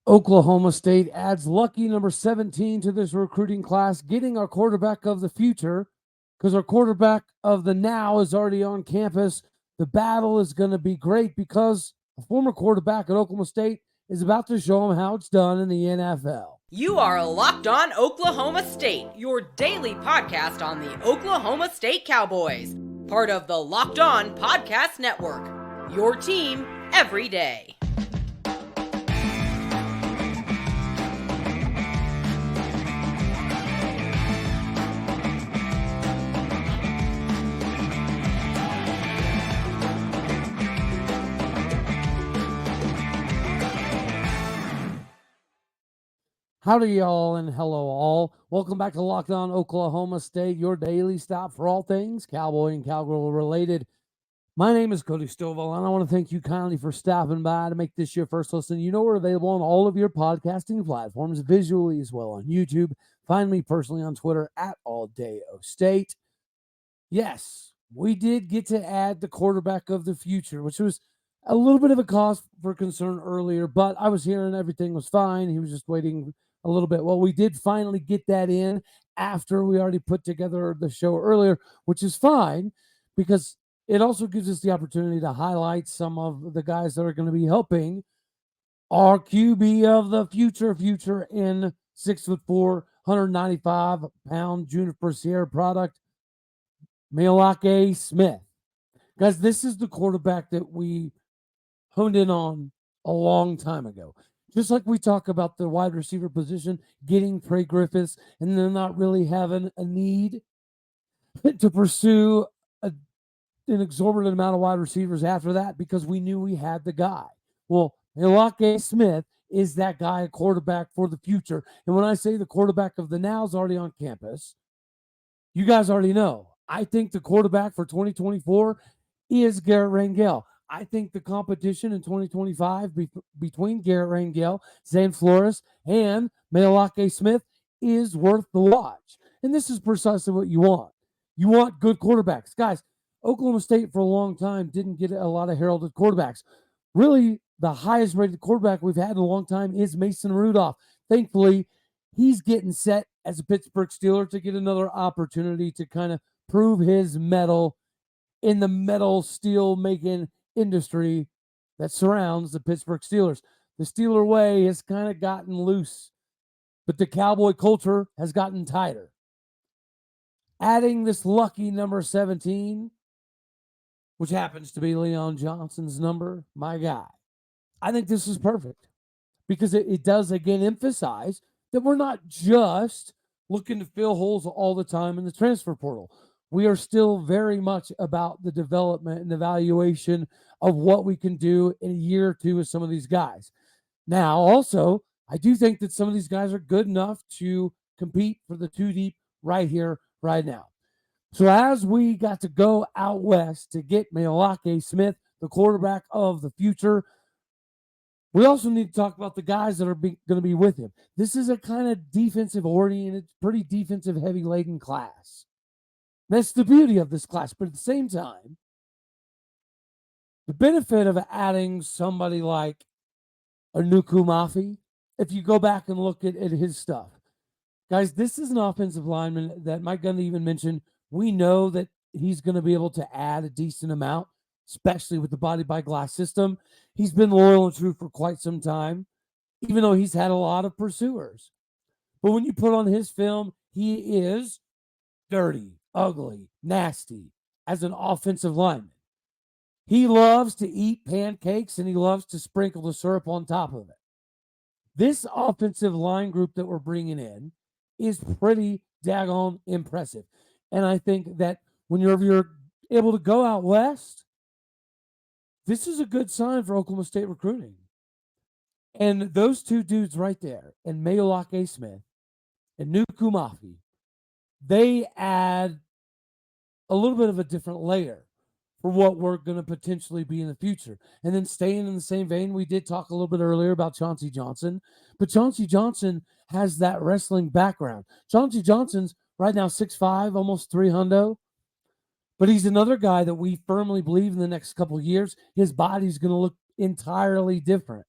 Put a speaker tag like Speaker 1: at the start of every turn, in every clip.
Speaker 1: Oklahoma State adds lucky number 17 to this recruiting class, getting our quarterback of the future because our quarterback of the now is already on campus. The battle is going to be great because a former quarterback at Oklahoma State is about to show them how it's done in the NFL.
Speaker 2: You are Locked On Oklahoma State, your daily podcast on the Oklahoma State Cowboys, part of the Locked On Podcast Network, your team every day.
Speaker 1: Howdy, y'all, and hello, all. Welcome back to Locked On Oklahoma State, your daily stop for all things Cowboy and Cowgirl related. My name is Cody Stovall, and I want to thank you kindly for stopping by to make this your first listen. You know we're available on all of your podcasting platforms, visually as well on YouTube. Find me personally on Twitter at AllDayOState. Yes, we did get to add the quarterback of the future, which was a little bit of a cause for concern earlier, but I was hearing everything was fine. He was just waiting a little bit. Well, we did finally get that in after we already put together the show earlier, which is fine because it also gives us the opportunity to highlight some of the guys that are going to be helping our QB of the future in 6'4", 195-pound Juniper Sierra product, Maealiuaki Smith. Guys, this is the quarterback that we honed in on a long time ago. Just like we talk about the wide receiver position, getting Trey Griffiths, and then not really having a need to pursue an exorbitant amount of wide receivers after that because we knew we had the guy. Well, Maealiuaki Smith is that guy, a quarterback for the future. And when I say the quarterback of the now is already on campus, you guys already know. I think the quarterback for 2024 is Garrett Rangel. I think the competition in 2025 between Garrett Rangel, Zane Flores, and Maealiuaki Smith is worth the watch. And this is precisely what you want. You want good quarterbacks. Guys, Oklahoma State for a long time didn't get a lot of heralded quarterbacks. Really, the highest rated quarterback we've had in a long time is Mason Rudolph. Thankfully, he's getting set as a Pittsburgh Steeler to get another opportunity to kind of prove his mettle in the metal steel making industry that surrounds the Pittsburgh Steelers. The Steeler way has kind of gotten loose, but the Cowboy culture has gotten tighter. Adding this lucky number 17, which happens to be Leon Johnson's number, my guy. I think this is perfect because it does again emphasize that we're not just looking to fill holes all the time in the transfer portal. We are still very much about the development and evaluation of what we can do in a year or two with some of these guys. Now, also, I do think that some of these guys are good enough to compete for the two deep right here, right now. So as we got to go out west to get Maealiuaki Smith, the quarterback of the future, we also need to talk about the guys that are going to be with him. This is a kind of defensive oriented, pretty defensive heavy laden class. That's the beauty of this class. But at the same time, the benefit of adding somebody like a Nuku Mafi, if you go back and look at his stuff, guys, this is an offensive lineman that Mike Gundy even mentioned. We know that he's going to be able to add a decent amount, especially with the body by glass system. He's been loyal and true for quite some time, even though he's had a lot of pursuers. But when you put on his film, he is dirty, ugly, nasty as an offensive lineman. He loves to eat pancakes and he loves to sprinkle the syrup on top of it. This offensive line group that we're bringing in is pretty daggone impressive. And I think that when you're able to go out west, this is a good sign for Oklahoma State recruiting. And those two dudes right there, and Maealiuaki Smith and Nuku Mafi, they add a little bit of a different layer for what we're going to potentially be in the future. And then staying in the same vein, we did talk a little bit earlier about Chauncey Johnson, but Chauncey Johnson has that wrestling background. Chauncey Johnson's right now 6'5", almost 300, but he's another guy that we firmly believe in the next couple of years, his body's going to look entirely different.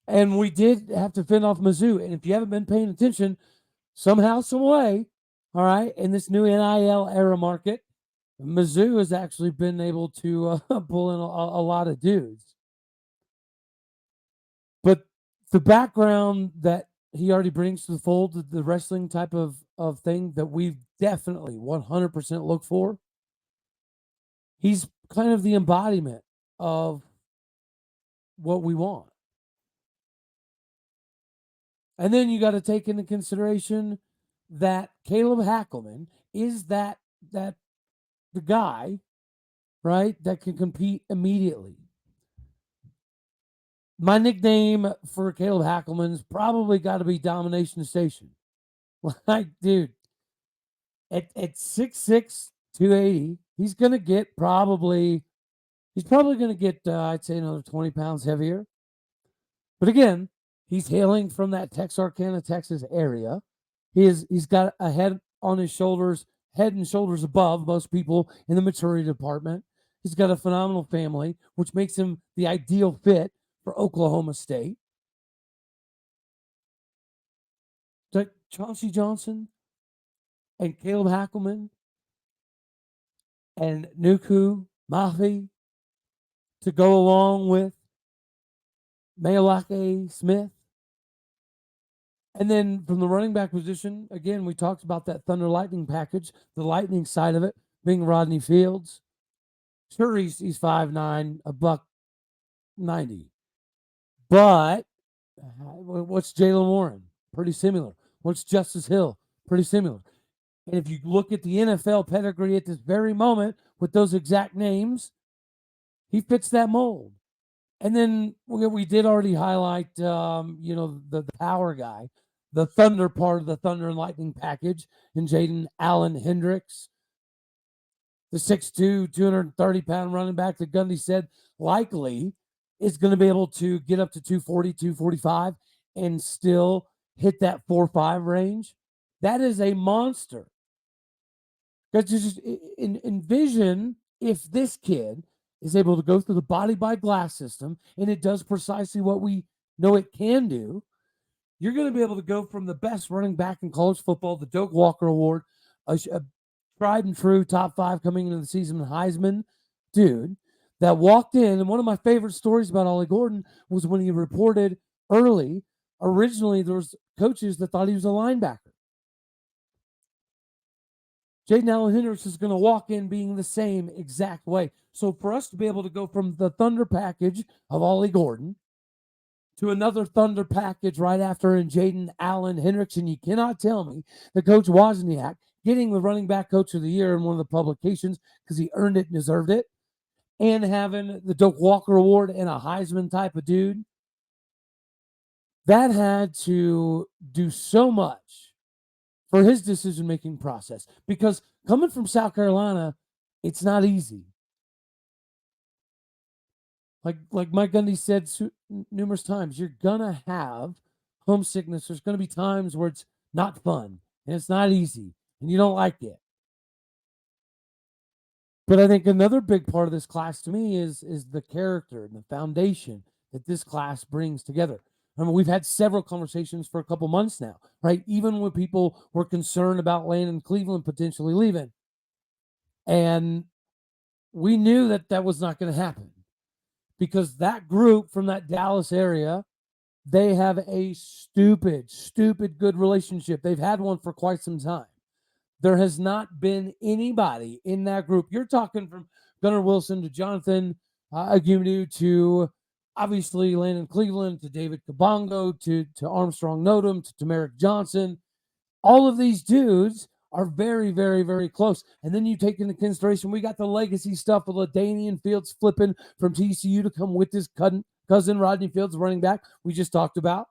Speaker 1: And we did have to fend off Mizzou. And if you haven't been paying attention, somehow, some way, all right, in this new NIL era market, Mizzou has actually been able to pull in a lot of dudes. But the background that he already brings to the fold, the wrestling type of thing that we definitely 100% look for, he's kind of the embodiment of what we want. And then you got to take into consideration that Caleb Hackleman is that the guy, right, that can compete immediately. My nickname for Caleb Hackleman's probably got to be Domination Station. Like, dude, at 6'6", 280, he's probably going to get, I'd say, another 20 pounds heavier. But again, he's hailing from that Texarkana, Texas area. He's got a head on his shoulders, head and shoulders above most people in the maturity department. He's got a phenomenal family, which makes him the ideal fit for Oklahoma State. Like Chauncey Johnson and Caleb Hackleman and Nuku Mafi to go along with Maealiuaki Smith. And then from the running back position, again, we talked about that Thunder Lightning package, the Lightning side of it being Rodney Fields. Sure, he's 5'9", $190. But what's Jaylen Warren? Pretty similar. What's Justice Hill? Pretty similar. And if you look at the NFL pedigree at this very moment with those exact names, he fits that mold. And then we did already highlight, the power guy, the Thunder part of the Thunder and Lightning package in Jaden Allen-Hendrix. The 6'2", 230-pound running back that Gundy said likely is going to be able to get up to 240, 245 and still hit that 4.5 range. That is a monster. Because just envision if this kid is able to go through the body by glass system and it does precisely what we know it can do. You're going to be able to go from the best running back in college football, the Doak Walker Award, a tried and true top 5 coming into the season, Heisman dude that walked in. And one of my favorite stories about Ollie Gordon was when he reported early, originally there was coaches that thought he was a linebacker. Jaden Allen-Hendrix is going to walk in being the same exact way. So for us to be able to go from the Thunder package of Ollie Gordon to another Thunder package right after in Jaden Allen-Hendrix, and you cannot tell me that Coach Wozniak getting the running back coach of the year in one of the publications because he earned it and deserved it, and having the Doak Walker Award and a Heisman type of dude, that had to do so much for his decision-making process. Because coming from South Carolina, it's not easy. Like Mike Gundy said numerous times, you're going to have homesickness. There's going to be times where it's not fun and it's not easy and you don't like it. But I think another big part of this class to me is the character and the foundation that this class brings together. I mean, we've had several conversations for a couple months now, right? Even when people were concerned about Landon Cleveland potentially leaving. And we knew that was not going to happen because that group from that Dallas area, they have a stupid good relationship. They've had one for quite some time. There has not been anybody in that group. You're talking from Gunnar Wilson to Jonathan Agumdu to obviously Landon Cleveland to David Kabongo to Armstrong Nodum to Tamarick Johnson. All of these dudes are very, very, very close. And then you take into consideration, we got the legacy stuff with LaDainian Fields flipping from TCU to come with his cousin Rodney Fields, running back we just talked about.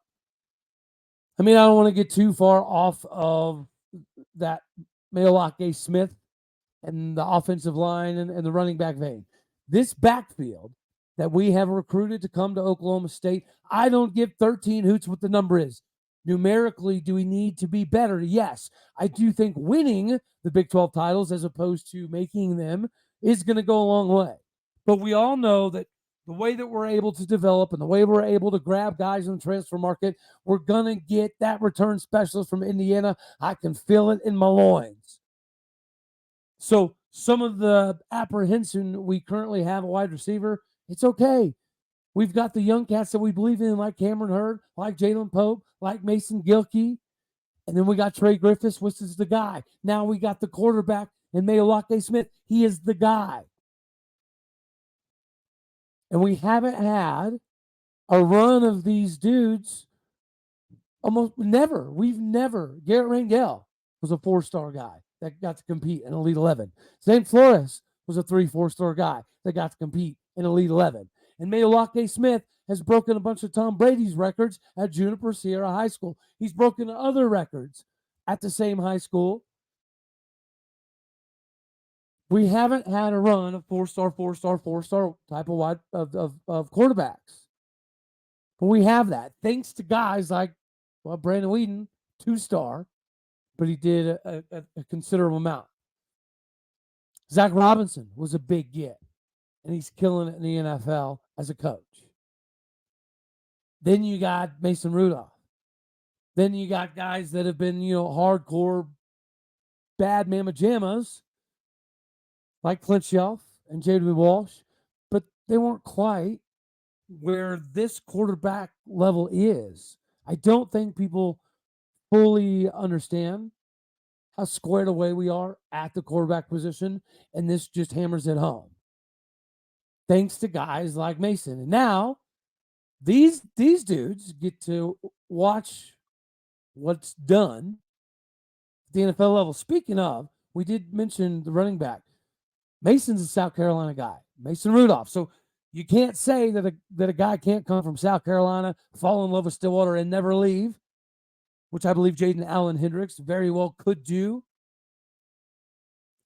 Speaker 1: I mean, I don't want to get too far off of that Maealiuaki Smith and the offensive line and the running back vein. This backfield that we have recruited to come to Oklahoma State, I don't give 13 hoots what the number is. Numerically, do we need to be better? Yes. I do think winning the Big 12 titles as opposed to making them is going to go a long way. But we all know that the way that we're able to develop and the way we're able to grab guys in the transfer market, we're going to get that return specialist from Indiana. I can feel it in my loins. So some of the apprehension we currently have a wide receiver, it's okay. We've got the young cats that we believe in, like Cameron Hurd, like Jalen Pope, like Mason Gilkey. And then we got Trey Griffiths, which is the guy. Now we got the quarterback and Maealiuaki Smith. He is the guy. And we haven't had a run of these dudes almost never. We've never. Garrett Rangel was a 4-star guy that got to compete in Elite 11. Zane Flores was a 3-4-star guy that got to compete in Elite 11. And Maealiuaki Smith has broken a bunch of Tom Brady's records at Juniper Sierra High School. He's broken other records at the same high school. We haven't had a run of 4-star type of quarterbacks. But we have that thanks to guys like, well, Brandon Whedon, 2-star, but he did a considerable amount. Zach Robinson was a big get, and he's killing it in the NFL as a coach. Then you got Mason Rudolph. Then you got guys that have been, hardcore bad mamma jammas, like Clint Shelf and J.W. Walsh, but they weren't quite where this quarterback level is. I don't think people fully understand how squared away we are at the quarterback position, and this just hammers it home. Thanks to guys like Mason. And now these dudes get to watch what's done at the NFL level. Speaking of, we did mention the running back. Mason's a South Carolina guy, Mason Rudolph. So you can't say that a guy can't come from South Carolina, fall in love with Stillwater, and never leave, which I believe Jaden Allen-Hendrix very well could do.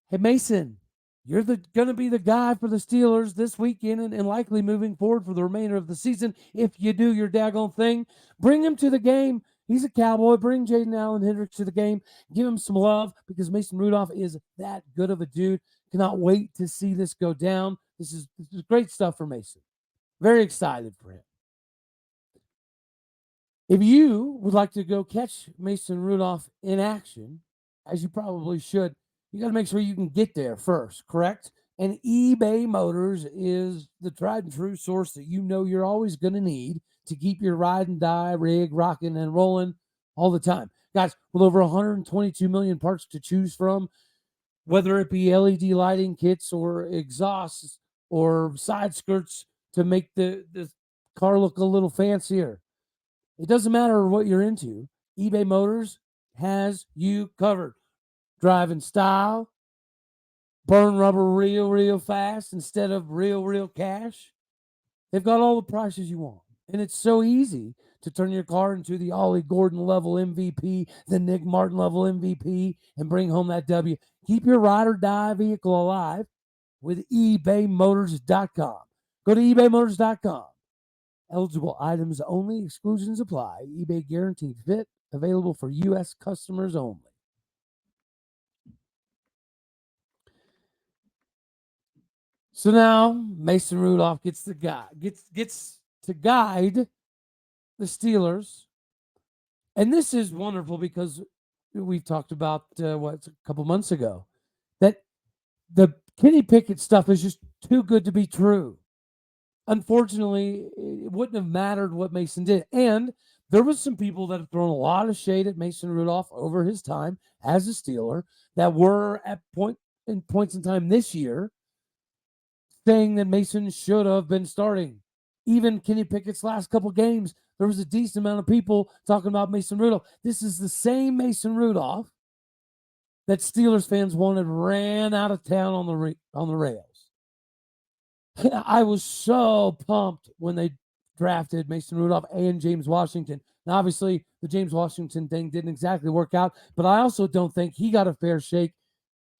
Speaker 1: Hey, Mason, you're going to be the guy for the Steelers this weekend and likely moving forward for the remainder of the season. If you do your daggone thing, bring him to the game. He's a Cowboy. Bring Jaden Allen-Hendrix to the game. Give him some love because Mason Rudolph is that good of a dude. Cannot wait to see this go down. This is great stuff for Mason. Very excited for him. If you would like to go catch Mason Rudolph in action, as you probably should, you got to make sure you can get there first, correct? And eBay Motors is the tried and true source that you're always going to need to keep your ride and die rig rocking and rolling all the time. Guys, with over 122 million parts to choose from, whether it be LED lighting kits or exhausts or side skirts to make the car look a little fancier. It doesn't matter what you're into. eBay Motors has you covered. Driving style, burn rubber real fast instead of real cash. They've got all the prices you want. And it's so easy to turn your car into the Ollie Gordon level MVP, the Nick Martin level MVP, and bring home that W. Keep your ride or die vehicle alive with ebaymotors.com. Go to ebaymotors.com. Eligible items only. Exclusions apply. eBay guaranteed fit. Available for U.S. customers only. So now Mason Rudolph gets to guide the Steelers. And this is wonderful because we've talked about a couple months ago that the Kenny Pickett stuff is just too good to be true. Unfortunately, it wouldn't have mattered what Mason did. And there was some people that have thrown a lot of shade at Mason Rudolph over his time as a Steeler that were at points in time this year saying that Mason should have been starting. Even Kenny Pickett's last couple games, there was a decent amount of people talking about Mason Rudolph. This is the same Mason Rudolph that Steelers fans wanted ran out of town on the rails. I was so pumped when they drafted Mason Rudolph and James Washington. Now, obviously, the James Washington thing didn't exactly work out, but I also don't think he got a fair shake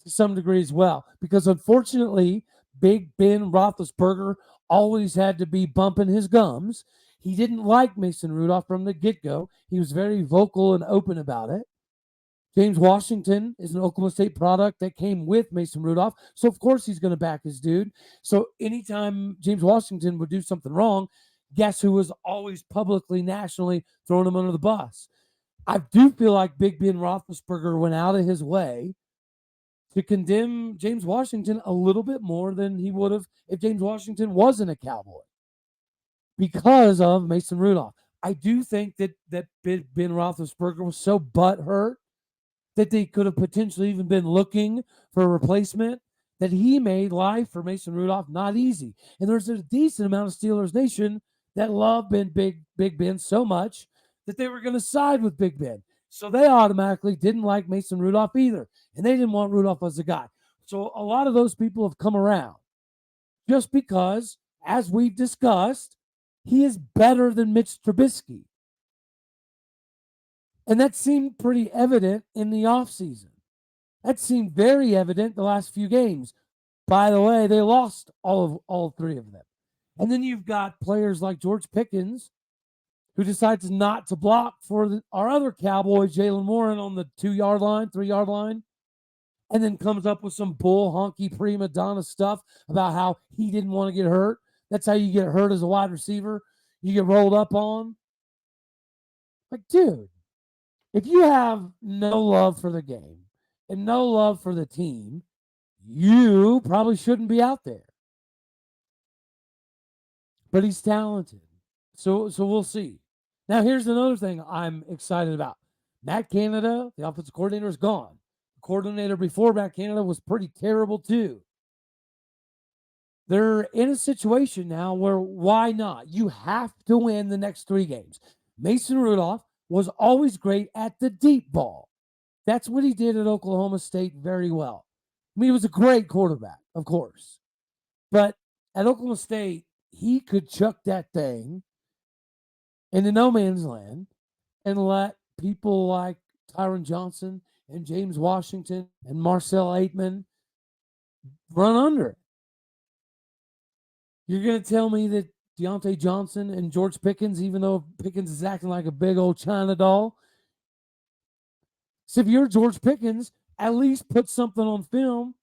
Speaker 1: to some degree as well, because unfortunately, Big Ben Roethlisberger always had to be bumping his gums. He didn't like Mason Rudolph from the get-go. He was very vocal and open about it. James Washington is an Oklahoma State product that came with Mason Rudolph. So, of course, he's going to back his dude. So, anytime James Washington would do something wrong, guess who was always publicly, nationally throwing him under the bus? I do feel like Big Ben Roethlisberger went out of his way to condemn James Washington a little bit more than he would have if James Washington wasn't a Cowboy because of Mason Rudolph. I do think that Ben Roethlisberger was so butthurt that they could have potentially even been looking for a replacement, that he made life for Mason Rudolph not easy. And there's a decent amount of Steelers Nation that love Big Ben so much that they were going to side with Big Ben. So they automatically didn't like Mason Rudolph either. And they didn't want Rudolph as a guy. So a lot of those people have come around just because, as we've discussed, he is better than Mitch Trubisky. And that seemed pretty evident in the offseason. That seemed very evident the last few games. By the way, they lost all three of them. And then you've got players like George Pickens, who decides not to block for our other Cowboy, Jaylen Warren, on the 2-yard line, 3-yard line, and then comes up with some bull honky prima donna stuff about how he didn't want to get hurt. That's how you get hurt as a wide receiver. You get rolled up on. Like, dude, if you have no love for the game and no love for the team, you probably shouldn't be out there. But he's talented. So we'll see. Now, here's another thing I'm excited about. Matt Canada, the offensive coordinator, is gone. The coordinator before Matt Canada was pretty terrible too. They're in a situation now where why not? You have to win the next 3 games. Mason Rudolph was always great at the deep ball. That's what he did at Oklahoma State very well. I mean, he was a great quarterback, of course. But at Oklahoma State, he could chuck that thing into no man's land and let people like Tyron Johnson and James Washington and Marcel Aitman run under it. You're going to tell me that Deontay Johnson and George Pickens, even though Pickens is acting like a big old China doll. So if you're George Pickens, at least put something on film.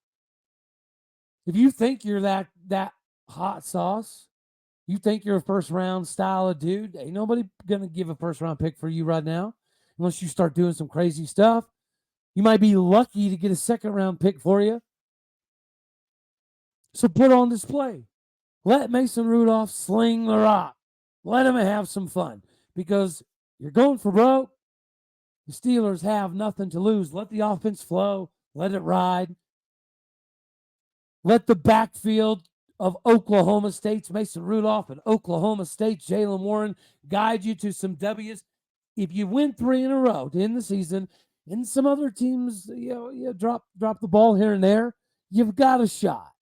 Speaker 1: If you think you're that hot sauce, you think you're a first-round style of dude, ain't nobody going to give a first-round pick for you right now unless you start doing some crazy stuff. You might be lucky to get a second-round pick for you. So put on display. Let Mason Rudolph sling the rock. Let him have some fun because you're going for broke. The Steelers have nothing to lose. Let the offense flow. Let it ride. Let the backfield of Oklahoma State's Mason Rudolph and Oklahoma State's Jaylen Warren guide you to some W's. If you win 3 in a row to end the season, and some other teams drop the ball here and there, you've got a shot.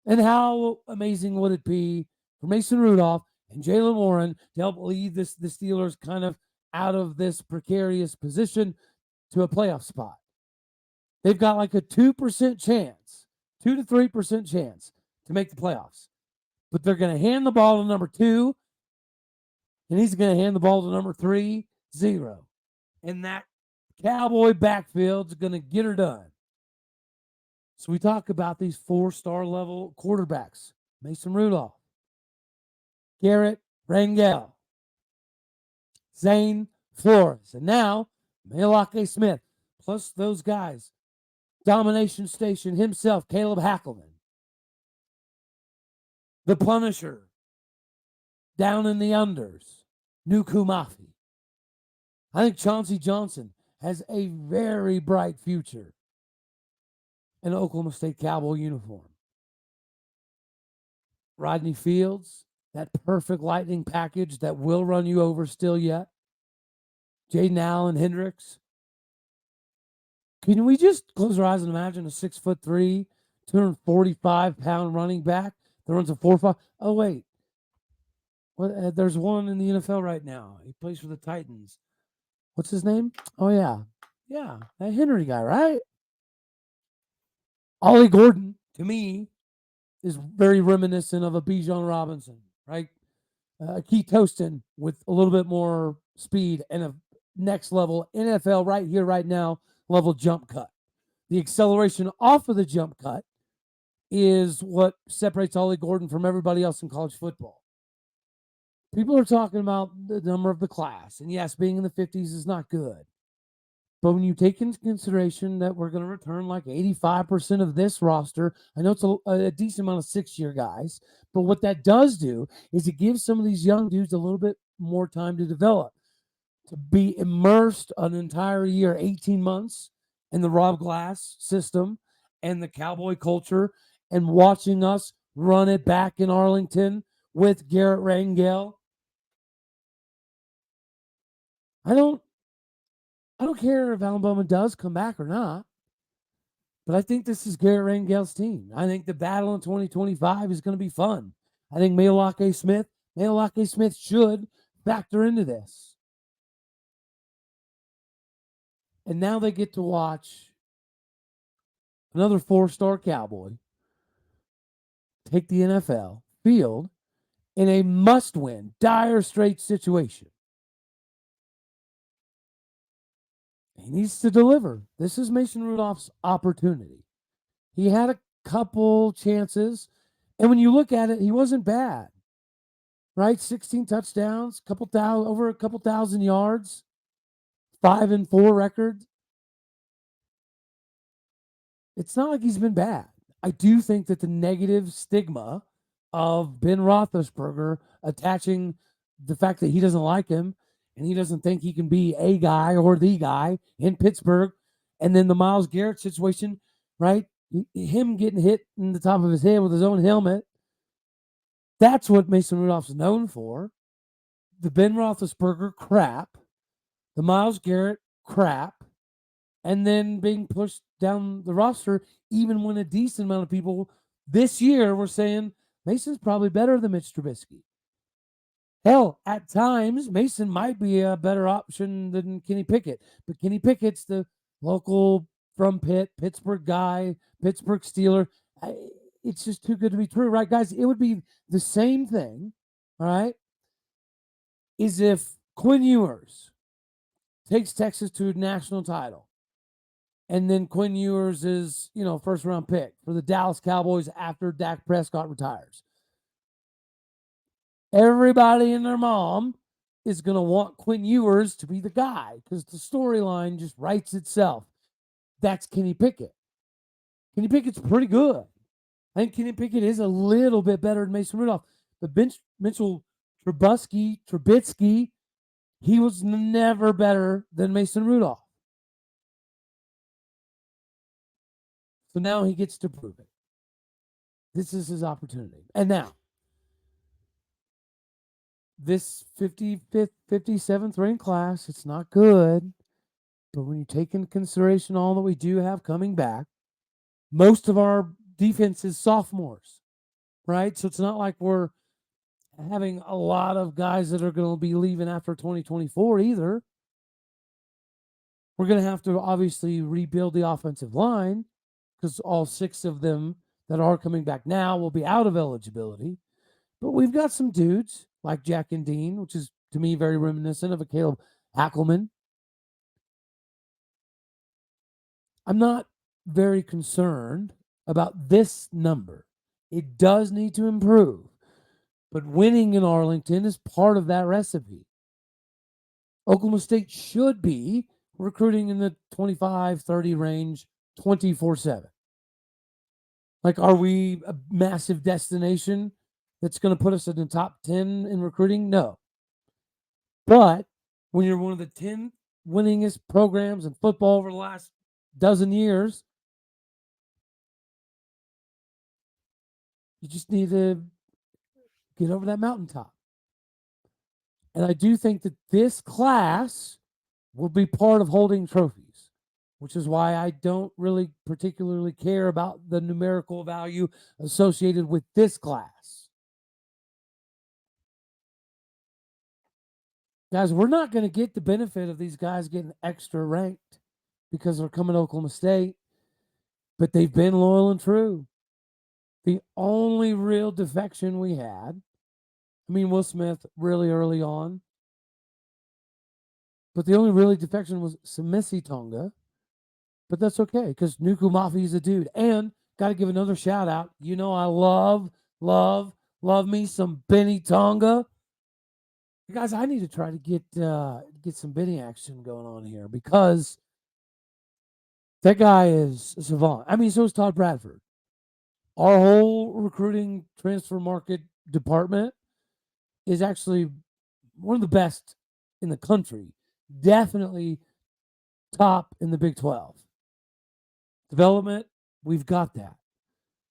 Speaker 1: And how amazing would it be for Mason Rudolph and Jaylen Warren to help lead the Steelers kind of out of this precarious position to a playoff spot? They've got like a 2% chance, 2 to 3% chance to make the playoffs. But they're going to hand the ball to number 2, and he's going to hand the ball to number 3, 0. And that Cowboy backfield's going to get her done. So we talk about these 4-star level quarterbacks. Mason Rudolph, Garrett Rangel, Zane Flores, and now Maealiuaki Smith, plus those guys. Domination Station himself, Caleb Hackleman. The Punisher, down in the unders, Nuku Mafi. I think Chauncey Johnson has a very bright future in an Oklahoma State Cowboy uniform. Rodney Fields, that perfect lightning package that will run you over still yet. Jaden Allen-Hendrix. Can we just close our eyes and imagine a 6'3", 245-pound running back that runs a 4.5? Oh, wait. There's one in the NFL right now. He plays for the Titans. What's his name? Oh, yeah. Yeah, that Henry guy, right? Ollie Gordon, to me, is very reminiscent of a Bijan Robinson, right? Keith Toston with a little bit more speed and a next level NFL right here, right now level jump cut. The acceleration off of the jump cut is what separates Ollie Gordon from everybody else in college football. People are talking about the number of the class, and yes, being in the 50s is not good. But when you take into consideration that we're going to return like 85% of this roster, I know it's a decent amount of 6-year guys, but what that does do is it gives some of these young dudes a little bit more time to develop, to be immersed an entire year, 18 months in the Rob Glass system and the Cowboy culture, and watching us run it back in Arlington with Garrett Rangel. I don't care if Alabama does come back or not, but I think this is Garrett Rangel's team. I think the battle in 2025 is going to be fun. I think Maealiuaki Smith should factor into this. And now they get to watch another 4-star Cowboy take the NFL field in a must-win, dire straits situation. He needs to deliver. This is Mason Rudolph's opportunity. He had a couple chances, and when you look at it, he wasn't bad. Right? 16 touchdowns, over a couple thousand yards, 5-4 record. It's not like he's been bad. I do think that the negative stigma of Ben Roethlisberger attaching the fact that he doesn't like him and he doesn't think he can be a guy or the guy in Pittsburgh, and then the Myles Garrett situation, right? Him getting hit in the top of his head with his own helmet. That's what Mason Rudolph's known for. The Ben Roethlisberger crap, the Myles Garrett crap, and then being pushed down the roster, even when a decent amount of people this year were saying Mason's probably better than Mitch Trubisky. Hell, at times, Mason might be a better option than Kenny Pickett, but Kenny Pickett's the local from Pittsburgh guy, Pittsburgh Steeler. It's just too good to be true, right, guys? It would be the same thing, all right, is if Quinn Ewers takes Texas to a national title, and then Quinn Ewers is, first-round pick for the Dallas Cowboys after Dak Prescott retires. Everybody and their mom is going to want Quinn Ewers to be the guy because the storyline just writes itself. That's Kenny Pickett. Kenny Pickett's pretty good. I think Kenny Pickett is a little bit better than Mason Rudolph. But Mitchell Trubisky, he was never better than Mason Rudolph. So now he gets to prove it. This is his opportunity. And now, this 55th, 57th ranked class, it's not good. But when you take into consideration all that we do have coming back, most of our defense is sophomores, right? So it's not like we're having a lot of guys that are going to be leaving after 2024 either. We're going to have to obviously rebuild the offensive line because all 6 of them that are coming back now will be out of eligibility. But we've got some dudes like Jack and Dean, which is to me very reminiscent of a Caleb Hackleman. I'm not very concerned about this number. It does need to improve, but winning in Arlington is part of that recipe. Oklahoma State should be recruiting in the 25-30 range 24/7. Like, are we a massive destination that's going to put us in the top 10 in recruiting? No. But when you're one of the 10 winningest programs in football over the last dozen years, you just need to get over that mountaintop. And I do think that this class will be part of holding trophies, which is why I don't really particularly care about the numerical value associated with this class. Guys, we're not going to get the benefit of these guys getting extra ranked because they're coming to Oklahoma State, but they've been loyal and true. The only real defection we had, Will Smith really early on, but the only really defection was Samisi Tonga, But that's okay because Nuku Mafi is a dude. And got to give another shout out. I love me some Benny Tonga. Guys, I need to try to get some Benny action going on here because that guy is a savant. I mean, so is Todd Bradford. Our whole recruiting transfer market department is actually one of the best in the country. Definitely top in the Big 12. Development, we've got that.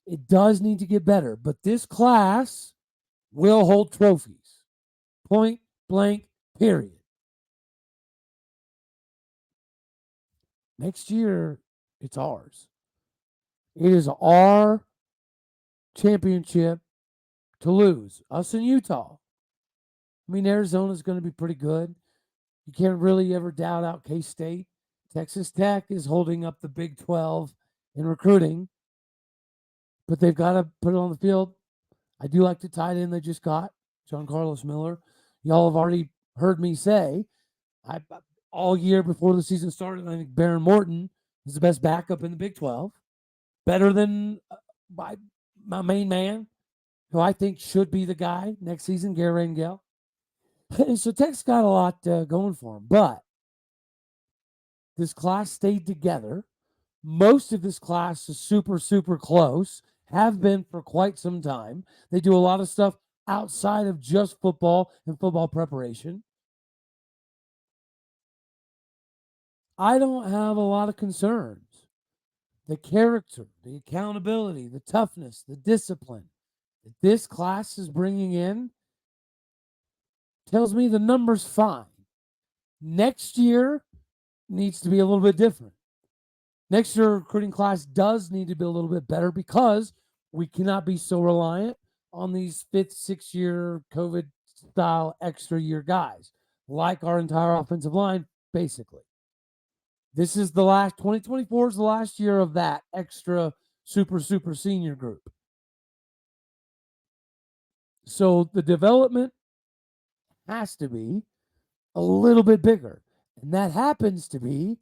Speaker 1: It does need to get better, but this class will hold trophies. Point blank, period. Next year, it's ours. It is our championship to lose. Us in Utah. I mean, Arizona's going to be pretty good. You can't really ever doubt out K-State. Texas Tech is holding up the Big 12 in recruiting, but they've got to put it on the field. I do like the tight end they just got, John Carlos Miller. Y'all have already heard me say, all year before the season started, I think Baron Morton is the best backup in the Big 12. Better than my main man, who I think should be the guy next season, Gary Rangel. So Tech's got a lot going for him, but this class stayed together. Most of this class is super, super close, have been for quite some time. They do a lot of stuff outside of just football and football preparation. I don't have a lot of concerns. The character, the accountability, the toughness, the discipline that this class is bringing in tells me the number's fine. Next year needs to be a little bit different. Next year, recruiting class does need to be a little bit better because we cannot be so reliant on these 5th, 6th year COVID-style extra year guys, like our entire offensive line, basically. This is 2024 is the last year of that extra super, super senior group. So the development has to be a little bit bigger. And that happens to be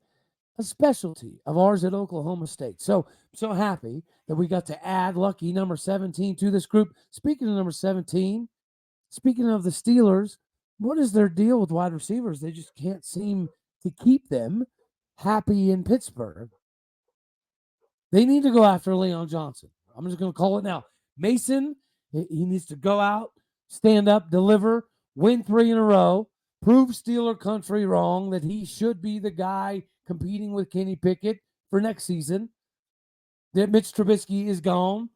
Speaker 1: a specialty of ours at Oklahoma State. So I'm so happy that we got to add lucky number 17 to this group. Speaking of number 17, speaking of the Steelers, what is their deal with wide receivers? They just can't seem to keep them happy in Pittsburgh. They need to go after Leon Johnson. I'm just going to call it now. Mason, he needs to go out, stand up, deliver, win 3 in a row, prove Steeler country wrong that he should be the guy competing with Kenny Pickett for next season, that Mitch Trubisky is gone,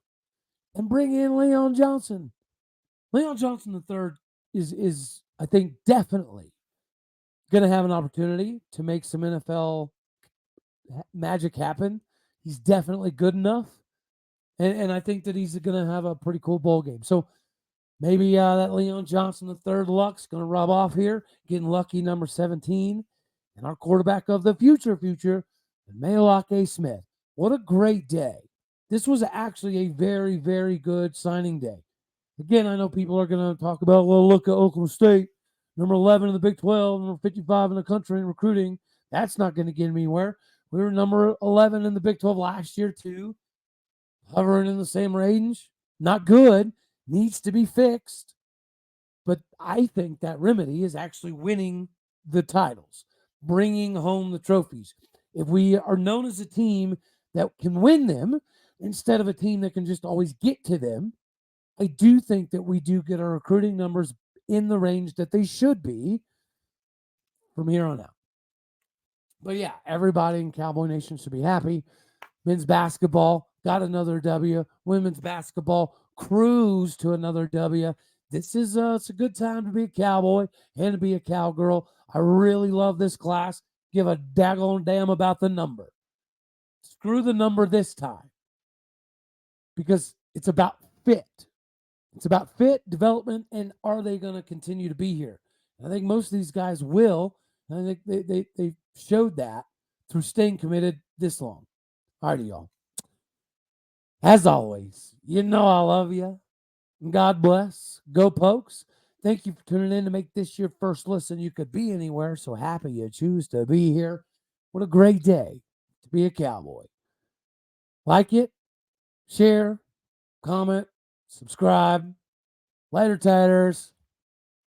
Speaker 1: and bring in Leon Johnson. Leon Johnson III is I think, definitely going to have an opportunity to make some NFL magic happen. He's definitely good enough. And I think that he's going to have a pretty cool bowl game. So maybe that Leon Johnson, the third luck's going to rub off here, getting lucky number 17. And our quarterback of the future, Maealiuaki Smith. What a great day. This was actually a very, very good signing day. Again, I know people are going to talk about, well, look at Oklahoma State, number 11 in the Big 12, number 55 in the country in recruiting. That's not going to get me anywhere. We were number 11 in the Big 12 last year, too. Hovering in the same range. Not good. Needs to be fixed. But I think that remedy is actually winning the titles, bringing home the trophies. If we are known as a team that can win them instead of a team that can just always get to them, I do think that we do get our recruiting numbers in the range that they should be from here on out. But yeah, everybody in Cowboy Nation should be happy. Men's basketball got another W. Women's basketball cruised to another W. This is it's a good time to be a Cowboy and to be a Cowgirl. I really love this class. Give a daggone damn about the number. Screw the number this time because it's about fit. It's about fit, development, and are they going to continue to be here? I think most of these guys will. And I think they showed that through staying committed this long. All righty, y'all. As always, you know I love you. God bless. Go Pokes. Thank you for tuning in to make this your first listen. You could be anywhere, so happy you choose to be here. What a great day to be a Cowboy. Like it, share, comment, subscribe. Later, Tatters.